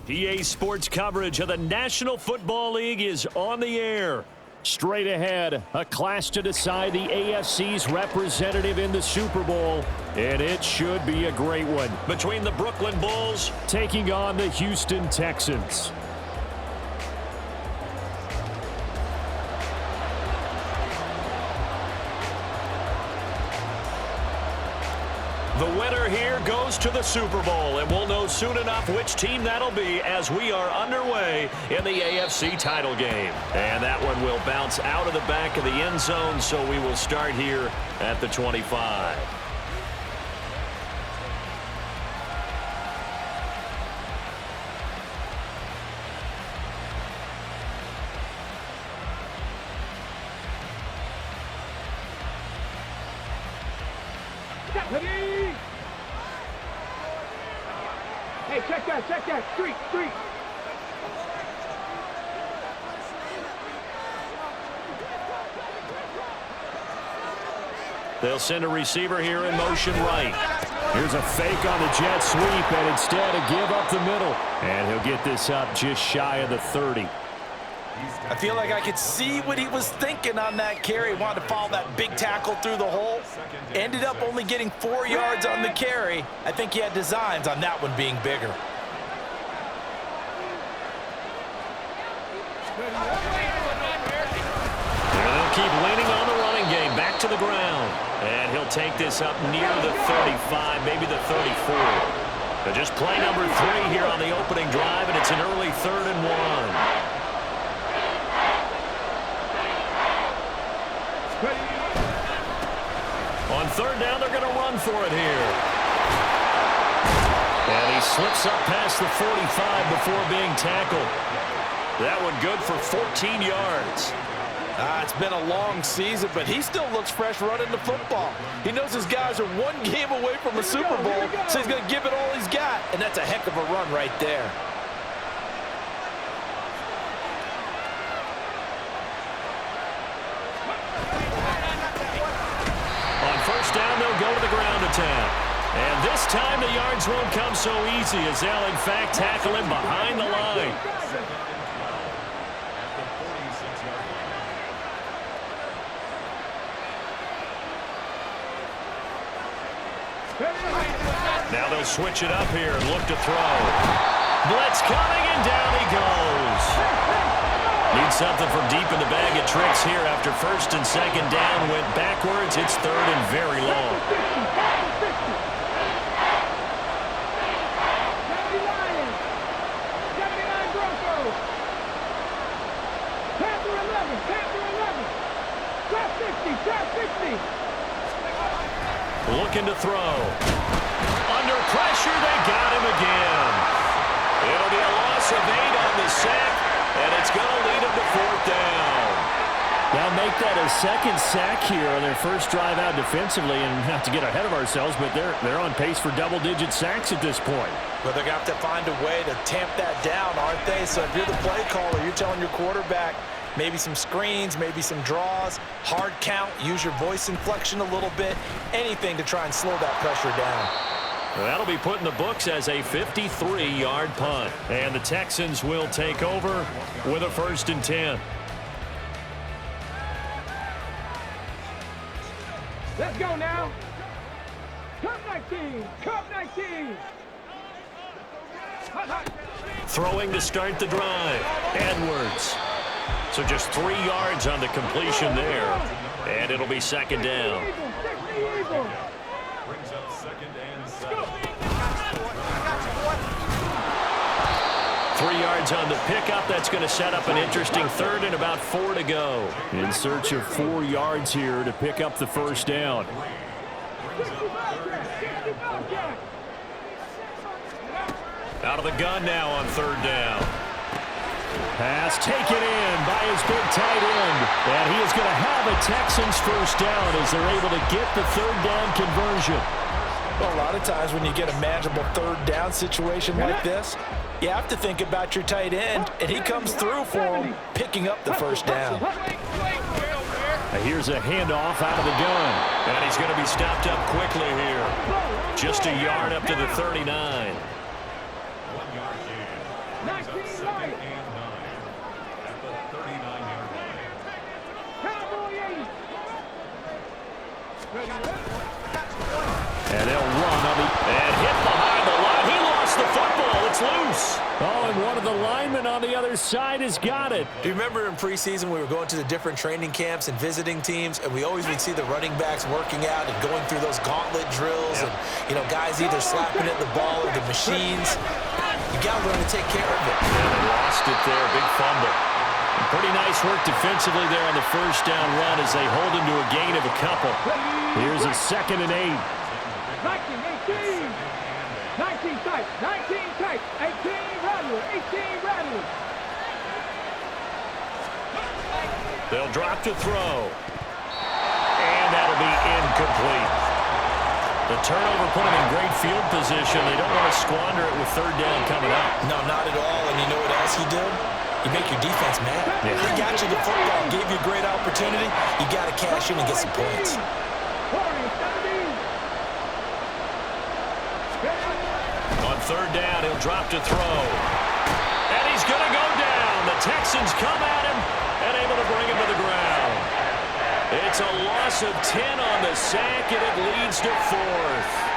PA Sports coverage of the National Football League is on the air. Straight ahead, a clash to decide the AFC's representative in the Super Bowl, and it should be a great one. Between the Brooklyn Bulls taking on the Houston Texans. The winner here goes to the Super Bowl, and we'll know soon enough which team that'll be as we are underway in the AFC title game. And that one will bounce out of the back of the end zone, so we will start here at the 25. Hey, check that, street. They'll send a receiver here in motion right. Here's a fake on the jet sweep, and instead a give up the middle. And he'll get this up just shy of the 30. I feel like I could see what he was thinking on that carry. Wanted to follow that big tackle through the hole. Ended up only getting 4 yards on the carry. I think he had designs on that one being bigger. They'll keep leaning on the running game. Back to the ground. And he'll take this up near the 35, maybe the 34. But just play number 3 here on the opening drive, and it's an early 3rd and 1. On 3rd down, they're going to run for it here. And he slips up past the 45 before being tackled. That one good for 14 yards. It's been a long season, but he still looks fresh running the football. He knows his guys are 1 game away from a Super Bowl, so he's going to give it all he's got, and that's a heck of a run right there. Down, they'll go to the ground attack. And this time the yards won't come so easy as they'll, in fact, tackle him behind the line. Now they'll switch it up here and look to throw. Blitz coming, and down he goes. Need something from deep in the bag of tricks here after 1st and 2nd down. Went backwards. It's 3rd and very long. Looking to throw. Under pressure, they got him again. It'll be a loss of 8 on the sack. And it's going to lead them to 4th down. They'll make that a 2nd sack here on their first drive out defensively, and not to get ahead of ourselves, but they're on pace for double-digit sacks at this point. But they're going to have to find a way to tamp that down, aren't they? So if you're the play caller, you're telling your quarterback maybe some screens, maybe some draws, hard count, use your voice inflection a little bit, anything to try and slow that pressure down. That'll be put in the books as a 53-yard punt. And the Texans will take over with a 1st and 10. Let's go now. Cup 19. Cup 19. Throwing to start the drive. Edwards. So just 3 yards on the completion there. And it'll be 2nd down. Brings up 2nd and 7. 3 yards on the pickup. That's going to set up an interesting 3rd and about 4 to go. In search of 4 yards here to pick up the 1st down. Out of the gun now on 3rd down. Pass taken in by his big tight end. And he is going to have a Texans 1st down as they're able to get the 3rd down conversion. Well, a lot of times when you get a manageable 3rd down situation like this, you have to think about your tight end, and he comes through for him, picking up the 1st down. Here's a handoff out of the gun. And he's going to be stopped up quickly here. Just a yard up to the 39. 19 light. And 9 at the 39-yard line. Cowboy 80. And they'll run on and hit behind the line. He lost the football. It's loose. Oh, and one of the linemen on the other side has got it. Do you remember in preseason we were going to the different training camps and visiting teams, and we always would see the running backs working out and going through those gauntlet drills, and guys either slapping at the ball or the machines. You got to learn to take care of it. And they lost it there. Big fumble. And pretty nice work defensively there on the first down run as they hold him to a gain of a couple. Here's a 2nd and 8. 19, 18. 19 tight, 19 tight, 18 Rattler, 18 Rattler. They'll drop to throw. And that'll be incomplete. The turnover put them in great field position. They don't want to squander it with 3rd down coming up. No, not at all. And you know what else you do? You make your defense mad. Yeah. They got you the football, gave you a great opportunity. You got to cash in and get some points. 40, 70. On 3rd down, he'll drop to throw. And he's going to go down. The Texans come at him and able to bring him to the ground. It's a loss of 10 on the sack, and it leads to 4th.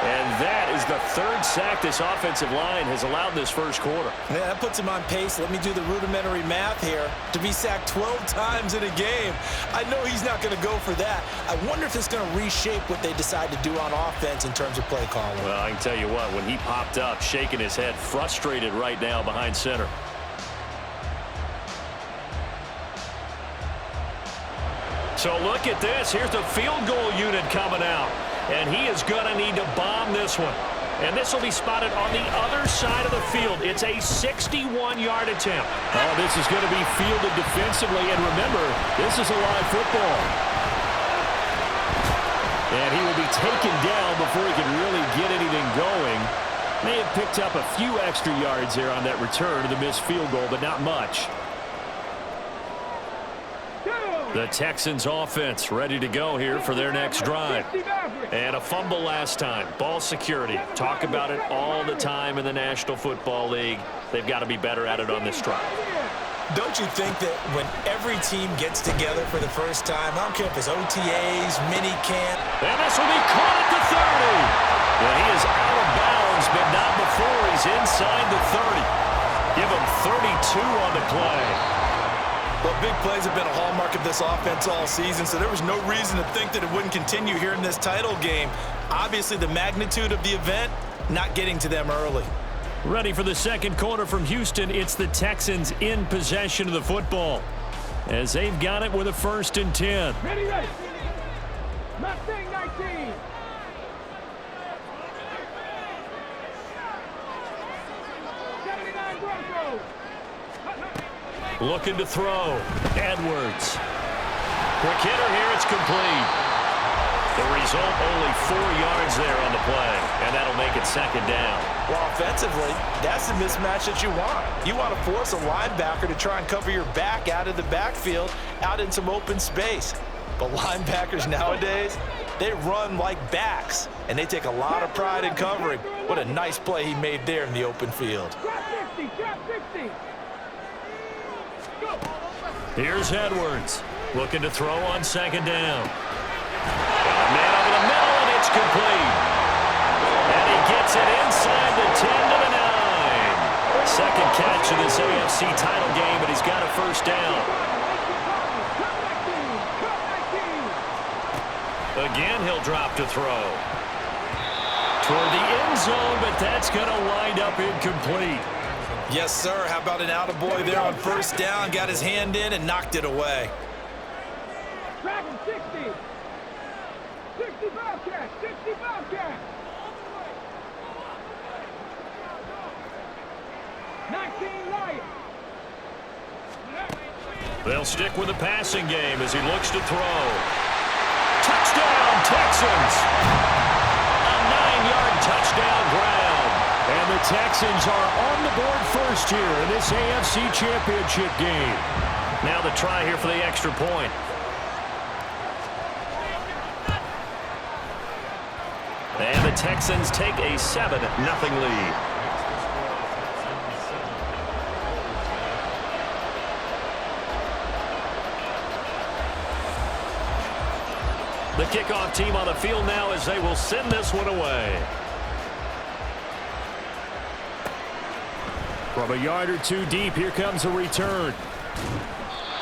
And that is the 3rd sack this offensive line has allowed this first quarter. Yeah, that puts him on pace. Let me do the rudimentary math here. To be sacked 12 times in a game, I know he's not going to go for that. I wonder if it's going to reshape what they decide to do on offense in terms of play calling. Well, I can tell you what, when he popped up, shaking his head, frustrated right now behind center. So look at this. Here's the field goal unit coming out. And he is going to need to bomb this one. And this will be spotted on the other side of the field. It's a 61-yard attempt. Oh, this is going to be fielded defensively. And remember, this is a live football. And he will be taken down before he can really get anything going. May have picked up a few extra yards there on that return to the missed field goal, but not much. The Texans offense ready to go here for their next drive. And a fumble last time. Ball security. Talk about it all the time in the National Football League. They've got to be better at it on this drive. Don't you think that when every team gets together for the first time, I don't care if it's OTAs, mini camp. And this will be caught at the 30. Well, he is out of bounds, but not before he's inside the 30. Give him 32 on the play. Well, big plays have been a hallmark of this offense all season, so there was no reason to think that it wouldn't continue here in this title game. Obviously, the magnitude of the event, not getting to them early. Ready for the second quarter from Houston. It's the Texans in possession of the football as they've got it with a 1st and 10. Ready, ready. Mustang 19. Looking to throw. Edwards. Quick hitter here. It's complete. The result, only 4 yards there on the play, and that'll make it 2nd down. Well, offensively, that's the mismatch that you want. You want to force a linebacker to try and cover your back out of the backfield, out in some open space. But linebackers nowadays, they run like backs, and they take a lot of pride in covering. What a nice play he made there in the open field. Drop 60, drop 60. Here's Edwards. Looking to throw on 2nd down. Got a man over the middle, and it's complete. And he gets it inside the 10 to the 9. 2nd catch in this AFC title game, but he's got a 1st down. Again, he'll drop to throw. Toward the end zone, but that's going to wind up incomplete. Yes, sir. How about an attaboy there on 1st down? Got his hand in and knocked it away. Dragon 60. 60 Bobcat, 60 Bobcat. 19 Lion. They'll stick with the passing game as he looks to throw. Touchdown, Texans! A 9-yard touchdown ground. And the Texans are on the board first here in this AFC Championship game. Now the try here for the extra point. And the Texans take a 7-0 lead. The kickoff team on the field now as they will send this one away. From a yard or two deep, here comes a return.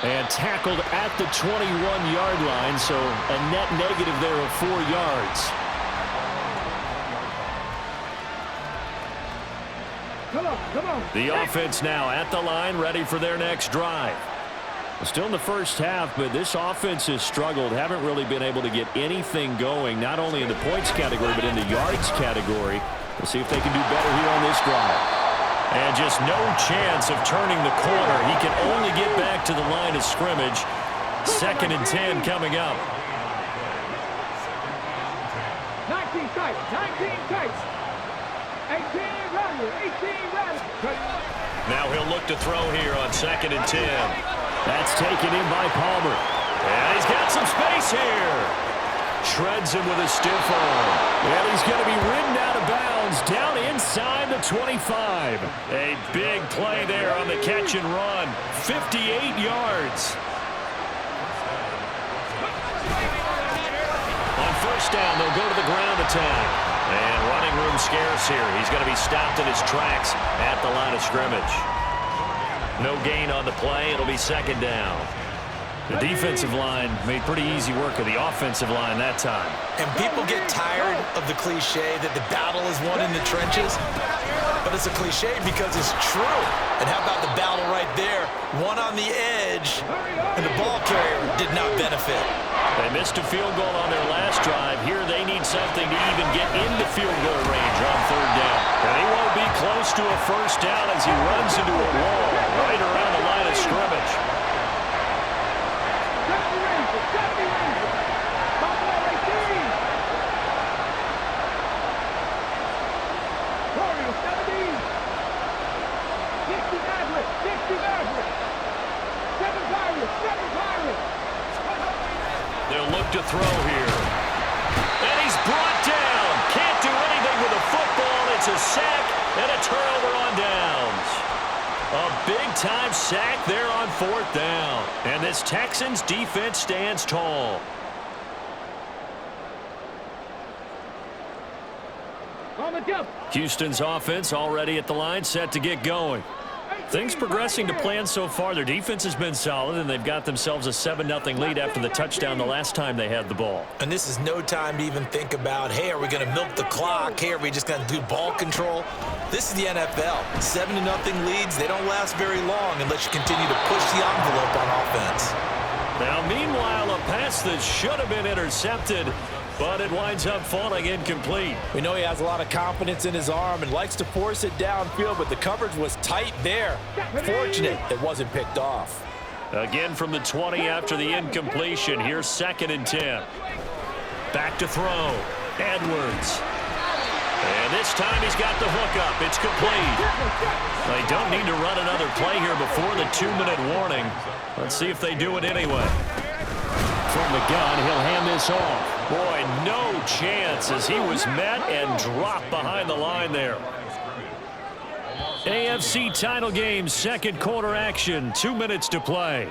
And tackled at the 21-yard line, so a net negative there of 4 yards. Come on. The offense now at the line, ready for their next drive. Still in the first half, but this offense has struggled. Haven't really been able to get anything going, not only in the points category, but in the yards category. We'll see if they can do better here on this drive. And just no chance of turning the corner. He can only get back to the line of scrimmage. 2nd and 10 coming up. 19 tight. 18 Rattler. Now he'll look to throw here on 2nd and 10. That's taken in by Palmer. And he's got some space here. Shreds him with a stiff arm. And he's going to be ridden out of bounds down inside the 25. A big play there on the catch and run. 58 yards. On first down, they'll go to the ground attack. And running room scarce here. He's going to be stopped in his tracks at the line of scrimmage. No gain on the play. It'll be 2nd down. The defensive line made pretty easy work of the offensive line that time. And people get tired of the cliche that the battle is won in the trenches. But it's a cliche because it's true. And how about the battle right there? One on the edge, and the ball carrier did not benefit. They missed a field goal on their last drive. Here they need something to even get into field goal range on 3rd down. And he won't be close to a first down as he runs into a wall right around the line of scrimmage. They'll look to throw here. And he's brought down. Can't do anything with a football. It's a sack and a turnover on downs. A big-time sack there on 4th down. And this Texans defense stands tall. Houston's offense already at the line, set to get going. Things progressing to plan so far. Their defense has been solid, and they've got themselves a 7-0 lead after the touchdown the last time they had the ball. And this is no time to even think about, hey, are we going to milk the clock? Hey, are we just going to do ball control? This is the NFL. 7-0 leads, they don't last very long unless you continue to push the envelope on offense. Now, meanwhile, a pass that should have been intercepted, but it winds up falling incomplete. We know he has a lot of confidence in his arm and likes to force it downfield, but the coverage was tight there. Fortunate it wasn't picked off. Again from the 20 after the incompletion. Here's 2nd and 10. Back to throw. Edwards. And this time he's got the hook up. It's complete. They don't need to run another play here before the 2-minute warning. Let's see if they do it anyway. From the gun, he'll hand this off. Boy, no chance as he was met and dropped behind the line there. AFC title game, 2nd quarter action, 2 minutes to play.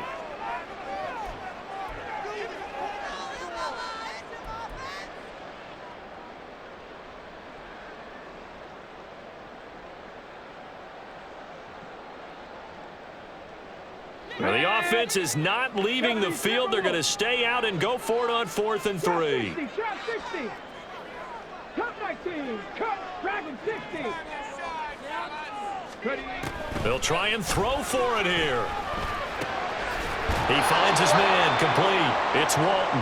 Now the offense is not leaving the field. They're going to stay out and go for it on 4th and 3. Shot 60. Cut 19. Cut. Dragon 60. They'll try and throw for it here. He finds his man complete. It's Walton.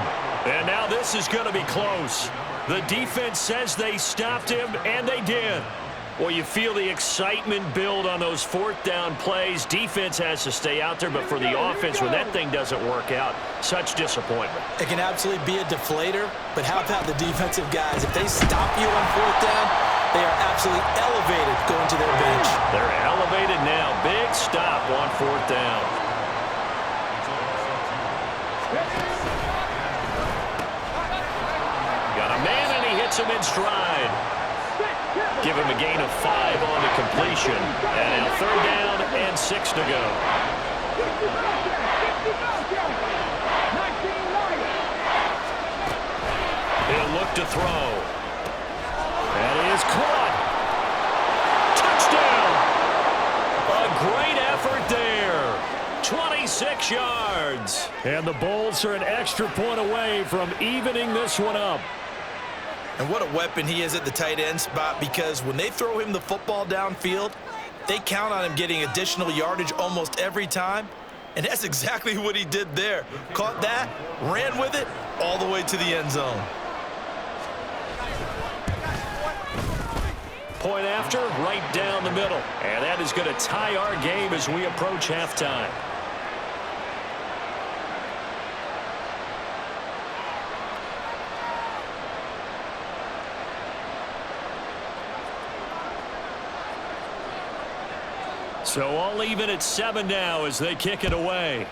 And now this is going to be close. The defense says they stopped him, and they did. Well, you feel the excitement build on those 4th down plays. Defense has to stay out there, but for the offense, when that thing doesn't work out, such disappointment. It can absolutely be a deflator, but how about the defensive guys? If they stop you on 4th down, they are absolutely elevated going to their bench. They're elevated now. Big stop on 4th down. Got a man, and he hits him in stride. Give him a gain of 5 on the completion. And now 3rd down and 6 to go. to throw. That is caught. Touchdown. A great effort there. 26 yards. And the Bulls are an extra point away from evening this one up. And what a weapon he is at the tight end spot, because when they throw him the football downfield, they count on him getting additional yardage almost every time. And that's exactly what he did there. Caught that, ran with it, all the way to the end zone. Point after, right down the middle. And that is going to tie our game as we approach halftime. So all even at 7 now as they kick it away.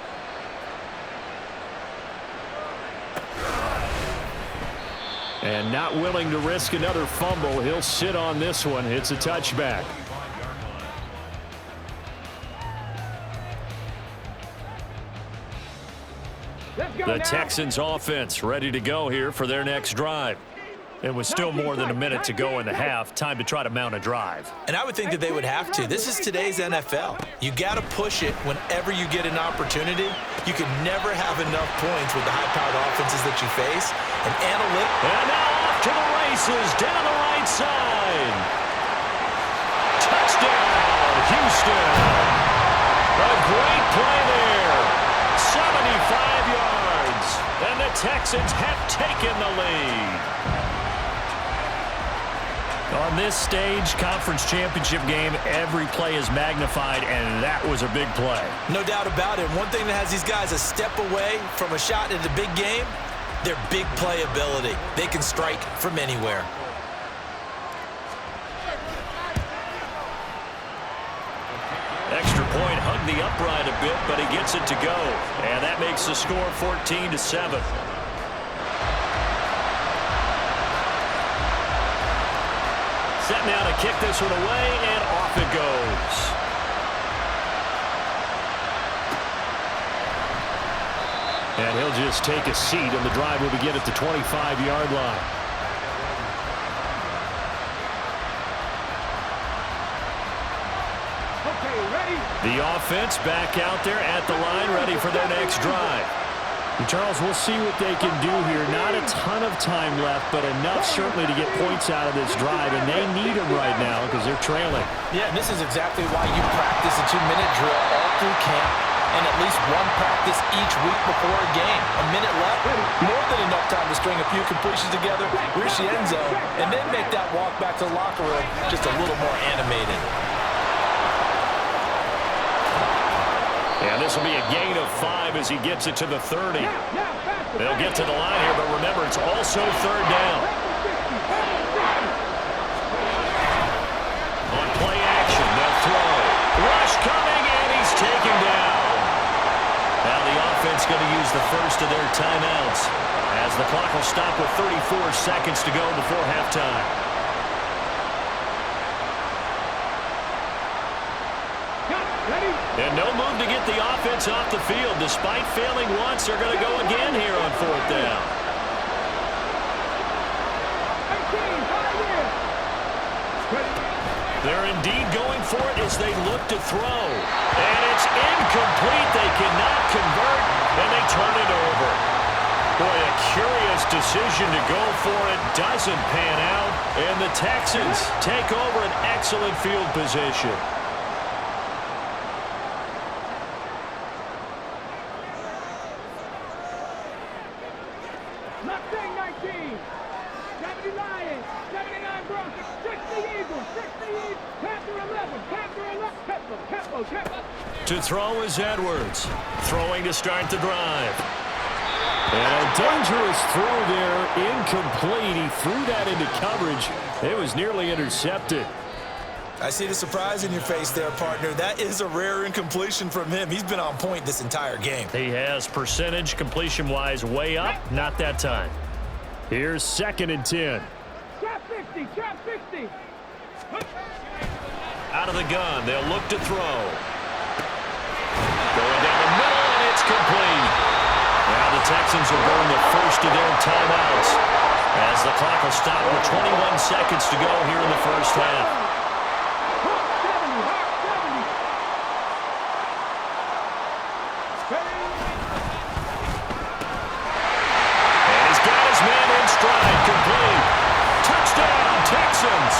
And not willing to risk another fumble. He'll sit on this one. It's a touchback. The Texans offense ready to go here for their next drive. It was still more than a minute to go in the half. Time to try to mount a drive. And I would think that they would have to. This is today's NFL. You got to push it whenever you get an opportunity. You can never have enough points with the high-powered offenses that you face. And now off to the races down the right side. Touchdown, Houston. A great play there. 75 yards. And the Texans have taken the lead. On this stage, conference championship game, every play is magnified, and that was a big play. No doubt about it. One thing that has these guys a step away from a shot at the big game, their big play ability. They can strike from anywhere. Extra point hugged the upright a bit, but he gets it to go. And that makes the score 14-7. Set now to kick this one away, and off it goes. And he'll just take a seat, and the drive will begin at the 25-yard line. Okay, ready? The offense back out there at the line, ready for their next drive. And Charles, we'll see what they can do here. Not a ton of time left, but enough certainly to get points out of this drive, and they need them right now because they're trailing. Yeah, and this is exactly why you practice a 2-minute drill all through camp and at least one practice each week before a game. A minute left, more than enough time to string a few completions together, reach the end zone, and then make that walk back to the locker room just a little more animated. And this will be a gain of 5 as he gets it to the 30. They'll get to the line here, but remember, it's also third down. On play action, they'll throw. Rush coming, and he's taken down. Now the offense going to use the first of their timeouts as the clock will stop with 34 seconds to go before halftime. And no move to get the offense off the field. Despite failing once, they're going to go again here on fourth down. They're indeed going for it as they look to throw. And it's incomplete. They cannot convert, and they turn it over. Boy, a curious decision to go for it. Doesn't pan out, and the Texans take over an excellent field position. Mustang 19, 70 Lions, 79 Broncos, 60 Eagles, 60 Eagles, Panther 11, Panther 11, Tempo. To throw is Edwards. Throwing to start the drive. And a dangerous throw there, incomplete. He threw that into coverage. It was nearly intercepted. I see the surprise in your face there, partner. That is a rare incompletion from him. He's been on point this entire game. He has percentage completion-wise way up. Not that time. Here's 2nd and 10. Trap 60, trap 60. Out of the gun, they'll look to throw. Going down the middle, and it's complete. Now the Texans will burn the first of their timeouts. As the clock will stop with 21 seconds to go here in the first half. And he's got his man in stride, complete. Touchdown, Texans.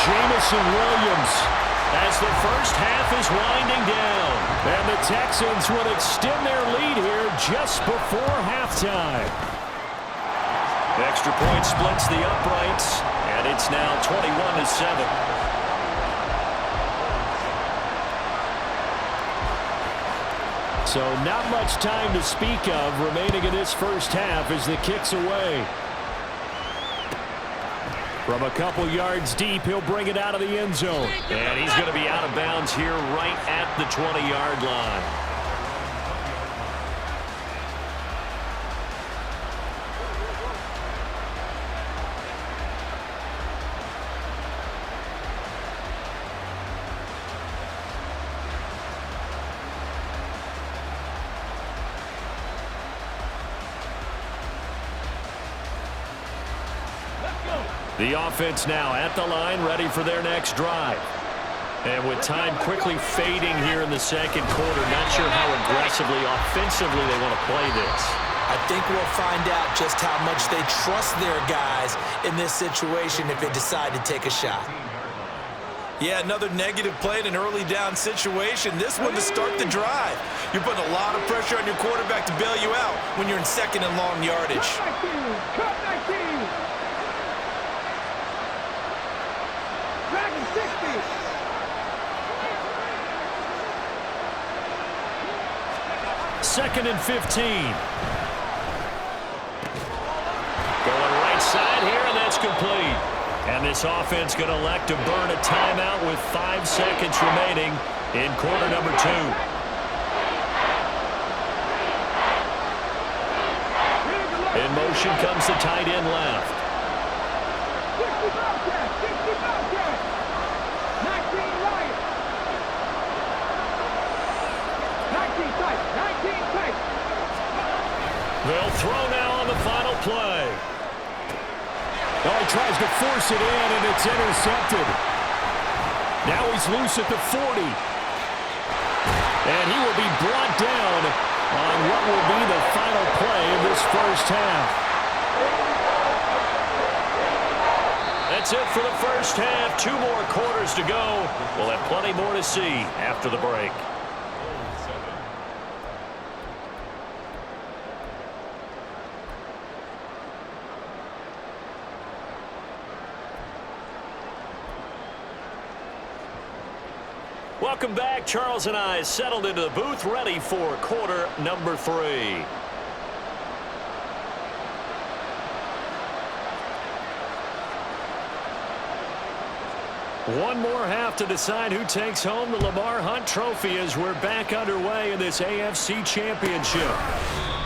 Jamison Williams as the first half is winding down. And the Texans will extend their lead here just before halftime. The extra point splits the uprights, and it's now 21-7. So not much time to speak of remaining in this first half as the kick's away. From a couple yards deep, he'll bring it out of the end zone. And he's going to be out of bounds here right at the 20-yard line. The offense now at the line, ready for their next drive. And with time quickly fading here in the second quarter, not sure how aggressively, offensively they want to play this. I think we'll find out just how much they trust their guys in this situation if they decide to take a shot. Yeah, another negative play in an early down situation. This one to start the drive. You're putting a lot of pressure on your quarterback to bail you out when you're in second and long yardage. Cut 19. Dragon 60. Second and 15. Going right side here, and that's complete. And this offense going to elect to burn a timeout with 5 seconds remaining in quarter number 2. In motion comes the tight end left. 60 Bobcat. 60 Bobcat. 19 Riot. 19 tight. 19 tight. They'll throw now on the final play. Oh, he tries to force it in, and it's intercepted. Now he's loose at the 40. And he will be brought down on what will be the final play of this first half. That's it for the first half. 2 more quarters to go. We'll have plenty more to see after the break. Welcome back. Charles and I settled into the booth, ready for quarter number 3. One more half to decide who takes home the Lamar Hunt Trophy as we're back underway in this AFC Championship.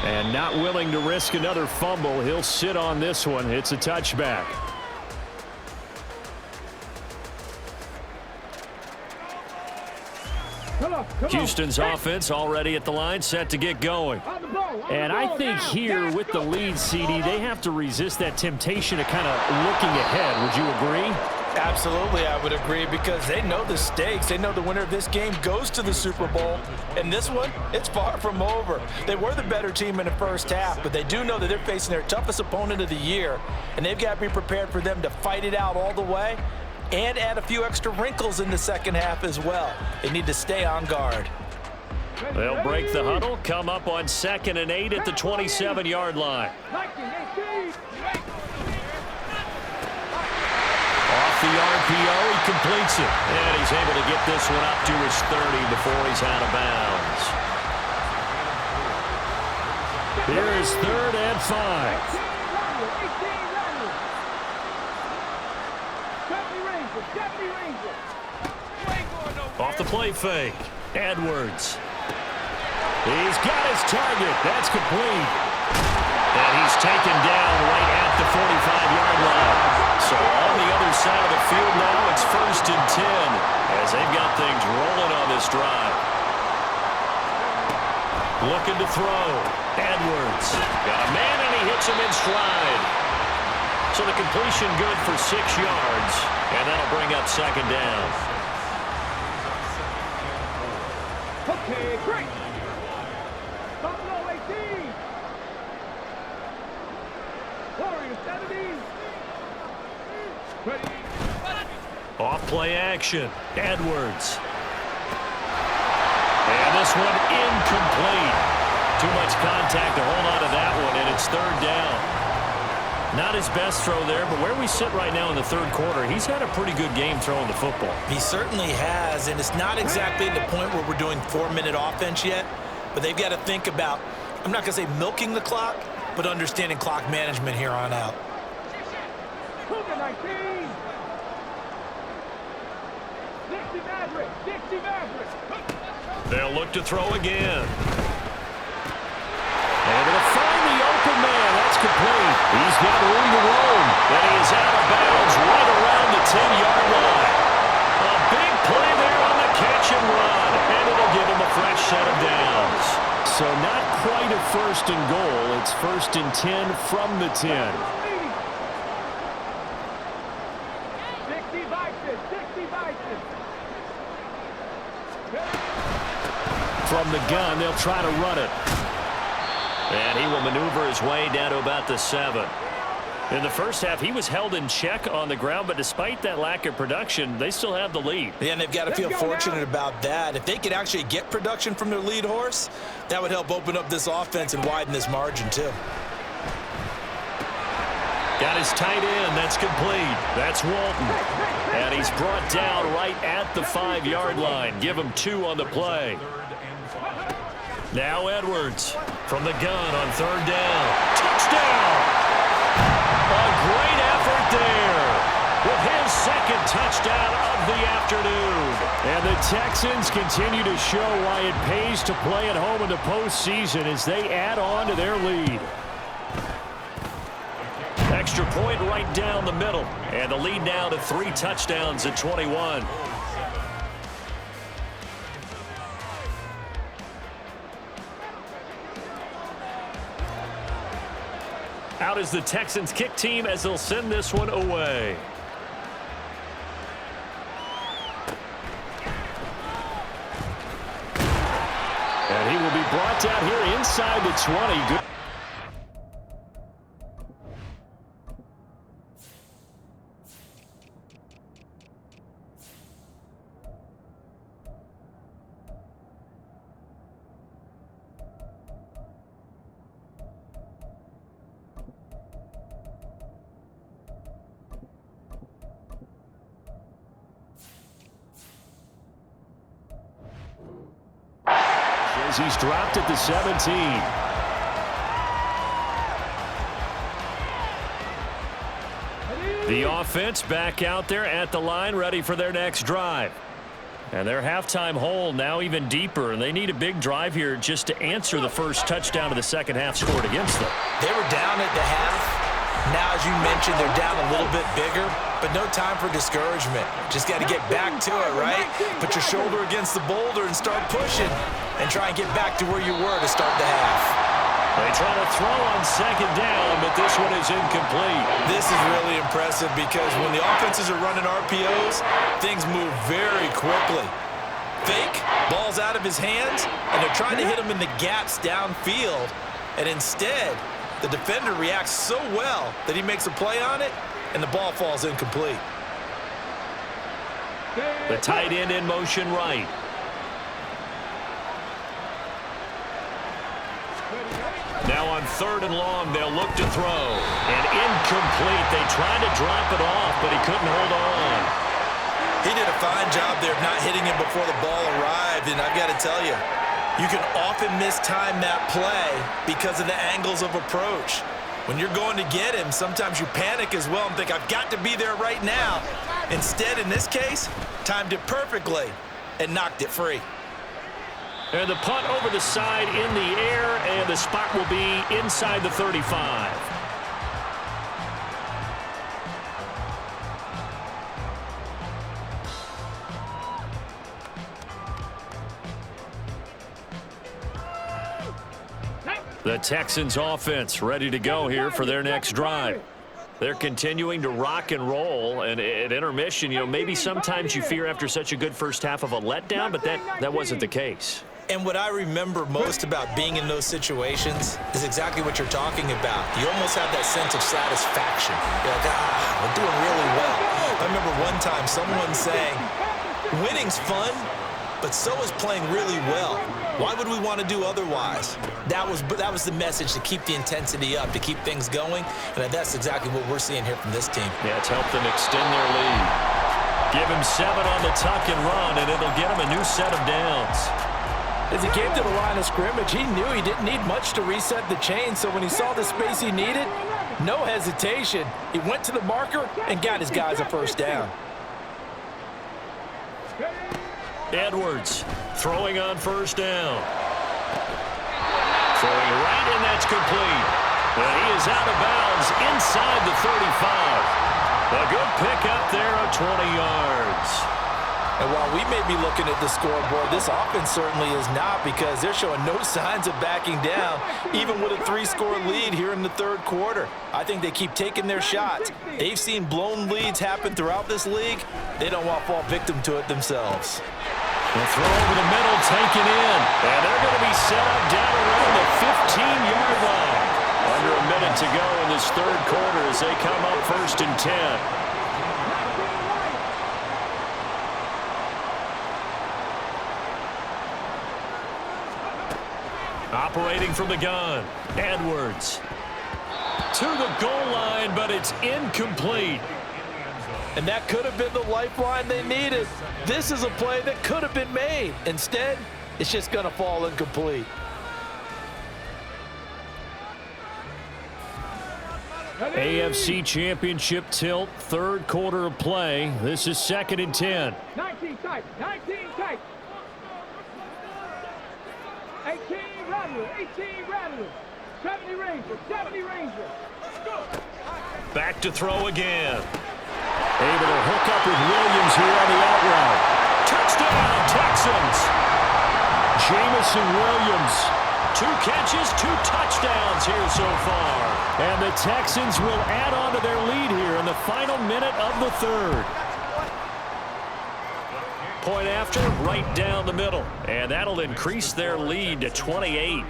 And not willing to risk another fumble, he'll sit on this one. It's a touchback. Houston's offense already at the line, set to get going. And I think here with the lead, CD, they have to resist that temptation of kind of looking ahead. Would you agree? Absolutely, I would agree, because they know the stakes. They know the winner of this game goes to the Super Bowl. And this one, it's far from over. They were the better team in the first half, but they do know that they're facing their toughest opponent of the year, and they've got to be prepared for them to fight it out all the way and add a few extra wrinkles in the second half as well. They need to stay on guard. They'll break the huddle, come up on 2nd and 8 at the 27-yard line. Off the RPO, he completes it. And he's able to get this one up to his 30 before he's out of bounds. Here is 3rd and 5. Off the play fake. Edwards. He's got his target. That's complete. And he's taken down right at the 45-yard line. So on the other side of the field now, it's 1st and 10 as they've got things rolling on this drive. Looking to throw. Edwards. Got a man, and he hits him in stride. So the completion good for 6 yards, and that'll bring up second down. Okay, great. Buffalo 18. Warriors 17. Ready. Off play action. Edwards. And this one incomplete. Too much contact to hold on to that one, and it's third down. Not his best throw there, but where we sit right now in the third quarter, he's had a pretty good game throwing the football. He certainly has, and it's not exactly at the point where we're doing 4-minute offense yet, but they've got to think about, I'm not going to say milking the clock, but understanding clock management here on out. Cougar 19. Dixie Maverick. Dixie Maverick. They'll look to throw again. And they'll find the open man. That's complete. He's got room to roam. And he is out of bounds right around the 10-yard line. A big play there on the catch and run. And it'll give him a fresh set of downs. So not quite a first and goal. It's first and 10 from the 10. Dixie Bison. Dixie Bison. From the gun, they'll try to run it. And he will maneuver his way down to about the 7. In the first half, he was held in check on the ground, but despite that lack of production, they still have the lead. Yeah, and they've got to feel fortunate about that. If they could actually get production from their lead horse, that would help open up this offense and widen this margin too. Got his tight end. That's complete. That's Walton. And he's brought down right at the 5-yard line. Give him 2 on the play. Now Edwards from the gun on third down. Touchdown! A great effort there with his second touchdown of the afternoon. And the Texans continue to show why it pays to play at home in the postseason as they add on to their lead. Extra point right down the middle. And the lead now to 3 touchdowns at 21. Out is the Texans kick team as they'll send this one away. And he will be brought down here inside the 20. Good. He's dropped at the 17. The offense back out there at the line, ready for their next drive. And their halftime hole now even deeper, and they need a big drive here just to answer the first touchdown of the second half scored against them. They were down at the half. Now, as you mentioned, they're down a little bit bigger, but no time for discouragement. Just got to get back to it, right? Put your shoulder against the boulder and start pushing and try and get back to where you were to start the half. They try to throw on second down, but this one is incomplete. This is really impressive because when the offenses are running RPOs, things move very quickly. Fake, ball's out of his hands, and they're trying to hit him in the gaps downfield, and instead, the defender reacts so well that he makes a play on it, and the ball falls incomplete. The tight end in motion right. Now on third and long, they'll look to throw. And incomplete. They tried to drop it off, but he couldn't hold on. He did a fine job there of not hitting him before the ball arrived, and I've got to tell you, you can often mistime that play because of the angles of approach. When you're going to get him, sometimes you panic as well and think, I've got to be there right now. Instead, in this case, timed it perfectly and knocked it free. And the punt over the side in the air, and the spot will be inside the 35. The Texans offense ready to go here for their next drive. They're continuing to rock and roll, and at intermission, maybe sometimes you fear after such a good first half of a letdown, but that wasn't the case. And what I remember most about being in those situations is exactly what you're talking about. You almost have that sense of satisfaction. You're like, we're doing really well. I remember one time someone saying, winning's fun, but so is playing really well. Why would we want to do otherwise? That was the message, to keep the intensity up, to keep things going, and that's exactly what we're seeing here from this team. Yeah, it's helped them extend their lead. Give him 7 on the tuck and run, and it'll get him a new set of downs. As he came to the line of scrimmage, he knew he didn't need much to reset the chain, so when he saw the space he needed, no hesitation. He went to the marker and got his guys a first down. Edwards throwing on first down. Throwing right, and that's complete. And he is out of bounds inside the 35. A good pickup there of 20 yards. And while we may be looking at the scoreboard, this offense certainly is not, because they're showing no signs of backing down, even with a 3-score lead here in the third quarter. I think they keep taking their shots. They've seen blown leads happen throughout this league. They don't want to fall victim to it themselves. The throw over the middle, taken in. And they're going to be set up down around the 15-yard line. Under a minute to go in this third quarter as they come up 1st and 10. Operating from the gun, Edwards. To the goal line, but it's incomplete. And that could have been the lifeline they needed. This is a play that could have been made. Instead, it's just going to fall incomplete. AFC Championship tilt, third quarter of play. This is 2nd and 10. 19 tight, 19 tight. 18 Rattler, 18 Rattler. 70 Ranger, 70 Ranger. Back to throw again. Able to hook up with Williams here on the out route. Touchdown, Texans. Jamison Williams. 2 catches, 2 touchdowns here so far. And the Texans will add on to their lead here in the final minute of the third. Point after, right down the middle. And that'll increase their lead to 28.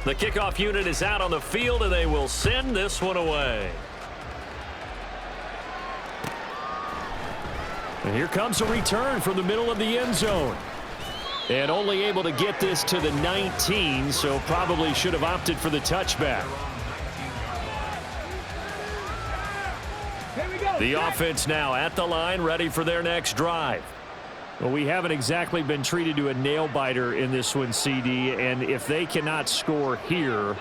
The kickoff unit is out on the field, and they will send this one away. And here comes a return from the middle of the end zone. And only able to get this to the 19, so probably should have opted for the touchback. The offense now at the line, ready for their next drive. Well, we haven't exactly been treated to a nail-biter in this one, CD, and if they cannot score here,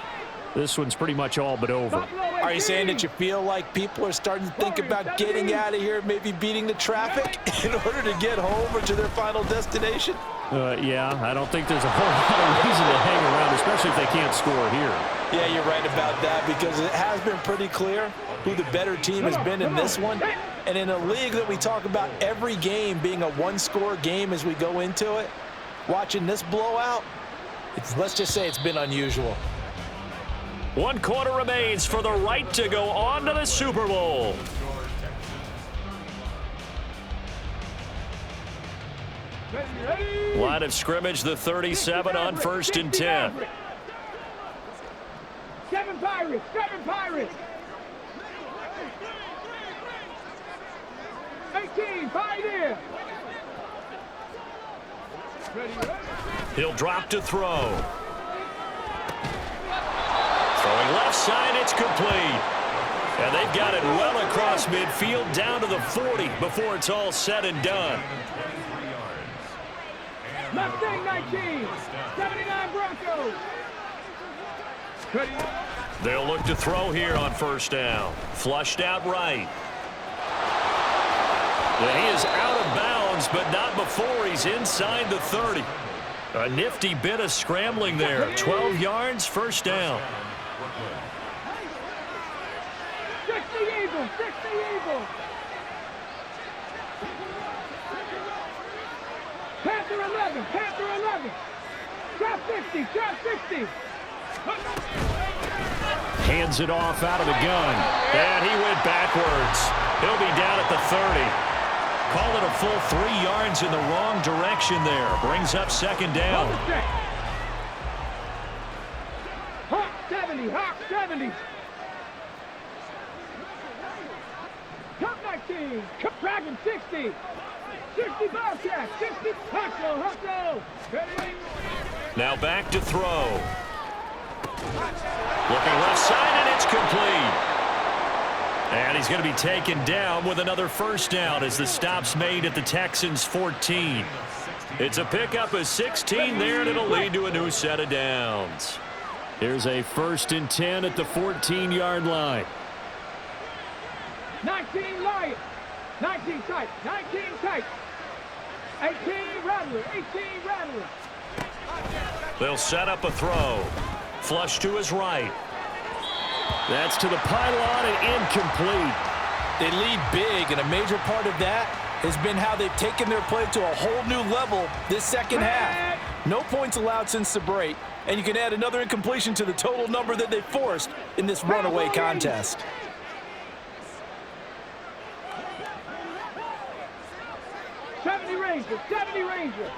this one's pretty much all but over. Are you saying that you feel like people are starting to think about getting out of here, maybe beating the traffic in order to get home or to their final destination? Yeah, I don't think there's a whole lot of reason to hang around, especially if they can't score here. Yeah, you're right about that, because it has been pretty clear who the better team has been in this one. And in a league that we talk about every game being a one-score game as we go into it, watching this blowout, let's just say it's been unusual. 1 quarter remains for the right to go on to the Super Bowl. Line of scrimmage, the 37 on 1st and 10. 7 Pirates, 7 Pirates. 18, Pioneer. He'll drop to throw. Throwing left side, it's complete. And they've got it well across midfield down to the 40 before it's all said and done. Mustang 19, 79 Broncos. They'll look to throw here on 1st down. Flushed out right. And he is out of bounds, but not before he's inside the 30. A nifty bit of scrambling there. 12 yards, 1st down. 60 Eagles, 60 Eagles. Panther 11, Panther 11. Drop 50, drop 60. Hands it off out of the gun. And he went backwards. He'll be down at the 30. Call it a full 3 yards in the wrong direction there. Brings up second down. Hawk 70, Hawk 70. Cup 19, Cup Dragon 60. 60 ball track, 60. Hustle. Ready? Now back to throw. Looking left side, and it's complete. And he's going to be taken down with another first down as the stop's made at the Texans' 14. It's a pickup of 16 there, and it'll lead to a new set of downs. Here's a 1st and 10 at the 14-yard line. 19 Lions. 19 tight. 19 tight. 18 Rattler. 18 Rattler. They'll set up a throw. Flush to his right. That's to the pylon and incomplete. They lead big, and a major part of that has been how they've taken their play to a whole new level this second half. No points allowed since the break, and you can add another incompletion to the total number that they forced in this runaway contest. Ranger. 70 Ranger.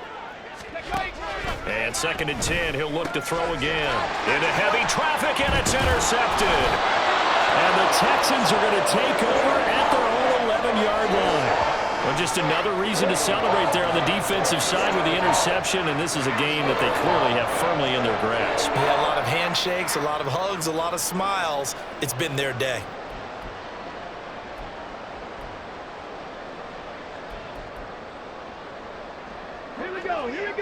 And 2nd and 10, he'll look to throw again. Into heavy traffic, and it's intercepted. And the Texans are going to take over at their own 11-yard line. Well, just another reason to celebrate there on the defensive side with the interception, and this is a game that they clearly have firmly in their grasp. Yeah, a lot of handshakes, a lot of hugs, a lot of smiles. It's been their day.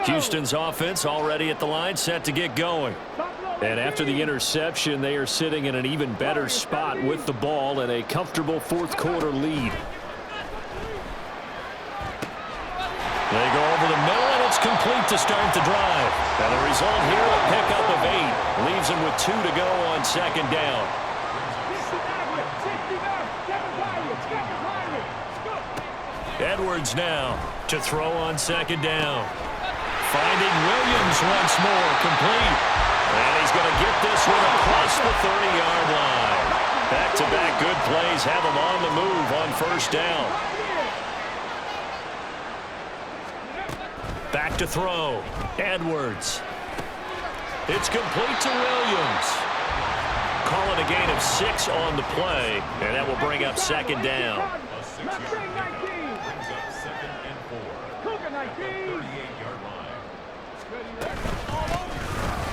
Houston's offense already at the line, set to get going. And after the interception, they are sitting in an even better spot with the ball and a comfortable 4th quarter lead. They go over the middle, and it's complete to start the drive. And the result here, a pickup of 8. Leaves them with 2 to go on 2nd down. Edwards now to throw on 2nd down. Finding Williams once more, complete. And he's going to get this one across the 30-yard line. Back-to-back good plays have him on the move on 1st down. Back to throw. Edwards. It's complete to Williams. Call it a gain of 6 on the play, and that will bring up 2nd down.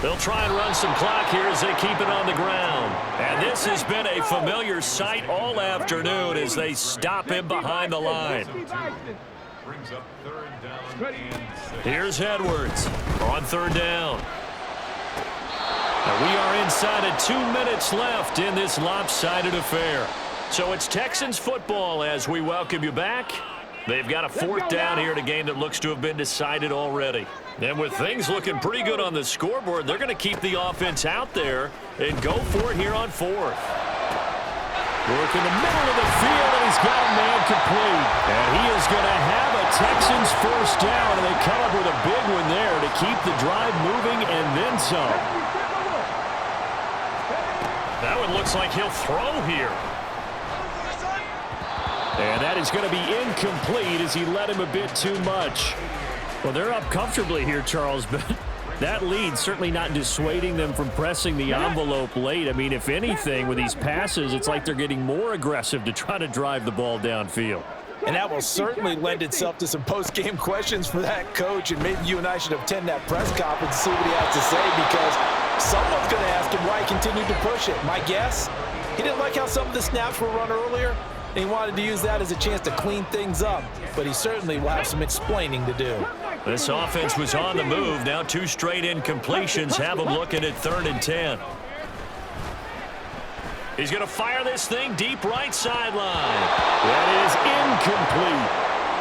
They'll try and run some clock here as they keep it on the ground. And this has been a familiar sight all afternoon as they stop him behind the line. Brings up 3rd down and 6. Here's Edwards on 3rd down. And we are inside of 2 minutes left in this lopsided affair. So it's Texans football as we welcome you back. They've got a 4th down here in a game that looks to have been decided already. And with things looking pretty good on the scoreboard, they're going to keep the offense out there and go for it here on 4th. Work in the middle of the field, and he's got a man complete. And he is going to have a Texans 1st down, and they come up with a big one there to keep the drive moving and then some. That one looks like he'll throw here. And that is going to be incomplete as he led him a bit too much. Well, they're up comfortably here, Charles, but that lead certainly not dissuading them from pressing the envelope late. I mean, if anything, with these passes, it's like they're getting more aggressive to try to drive the ball downfield. And that will certainly lend itself to some post-game questions for that coach, and maybe you and I should attend that press conference and see what he has to say, because someone's going to ask him why he continued to push it. My guess, he didn't like how some of the snaps were run earlier, and he wanted to use that as a chance to clean things up, but he certainly will have some explaining to do. This offense was on the move. Now 2 straight incompletions have him looking at 3rd and 10. He's going to fire this thing deep right sideline. That is incomplete.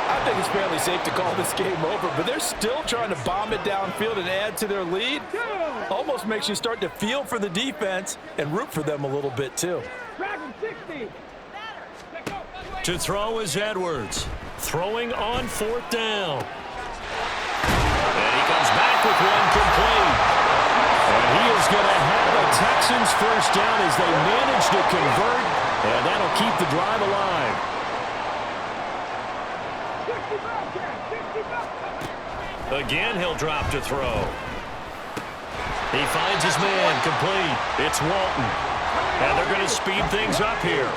I think it's fairly safe to call this game over, but they're still trying to bomb it downfield and add to their lead. Almost makes you start to feel for the defense and root for them a little bit too. To throw is Edwards. Throwing on 4th down. And he comes back with one complete. And he is going to have a Texans first down as they manage to convert, and that'll keep the drive alive. Again, he'll drop to throw. He finds his man, complete. It's Walton. And they're going to speed things up here.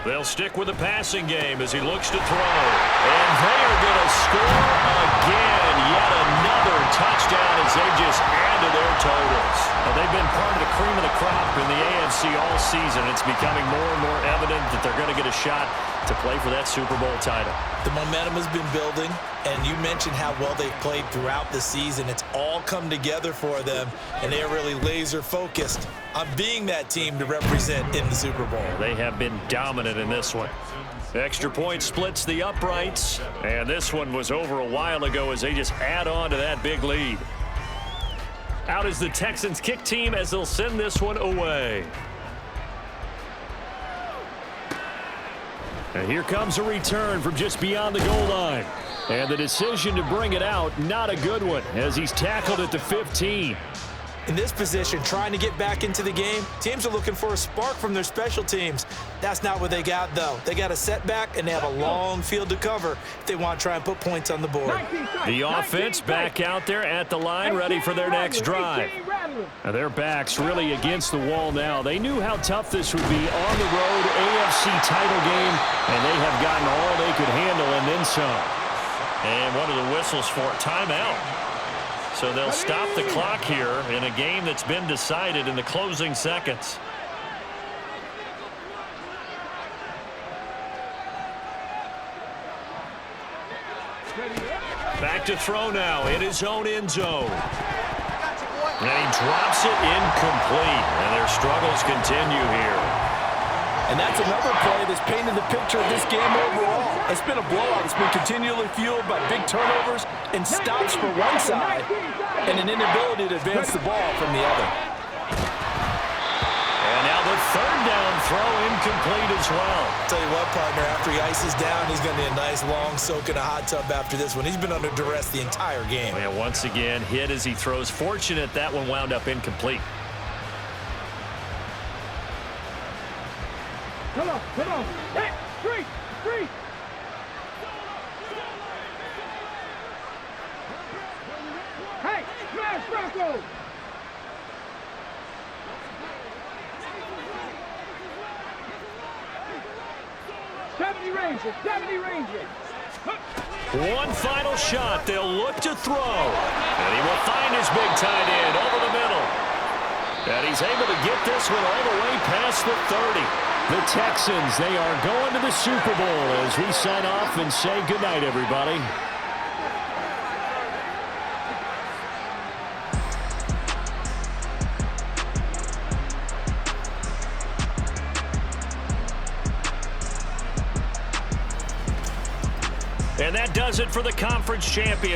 They'll stick with the passing game as he looks to throw. And they are going to score again. Yet another touchdown as they just add to their totals. Well, they've been part of the cream of the crop in the AFC all season. It's becoming more and more evident that they're going to get a shot to play for that Super Bowl title. The momentum has been building, and you mentioned how well they've played throughout the season. It's all come together for them, and they're really laser-focused on being that team to represent in the Super Bowl. They have been dominant in this one. Extra point splits the uprights, and this one was over a while ago as they just add on to that big lead. Out is the Texans kick team as they'll send this one away. And here comes a return from just beyond the goal line. And the decision to bring it out, not a good one, as he's tackled at the 15. In this position, trying to get back into the game, teams are looking for a spark from their special teams. That's not what they got, though. They got a setback, and they have a long field to cover if they want to try and put points on the board. The offense back out there at the line, ready for their next drive. Now their back's really against the wall now. They knew how tough this would be on the road, AFC title game, and they have gotten all they could handle and then some. And what are the whistles for? Timeout. So they'll stop the clock here in a game that's been decided in the closing seconds. Back to throw now in his own end zone. And he drops it incomplete. And their struggles continue here. And that's another play that's painted the picture of this game overall. It's been a blowout. It's been continually fueled by big turnovers and stops for one side and an inability to advance the ball from the other. And now the third down throw incomplete as well. Tell you what, partner, after he ices down, he's going to need a nice long soak in a hot tub after this one. He's been under duress the entire game. And once again, hit as he throws. Fortunate that one wound up incomplete. Come on. Hey, street. Hey, smash Bronco. Seventy Rangers. One final shot. They'll look to throw. And he will find his big tight end over the middle. And he's able to get this one all the way past the 30. The Texans, they are going to the Super Bowl as we sign off and say goodnight, everybody. And that does it for the conference champion.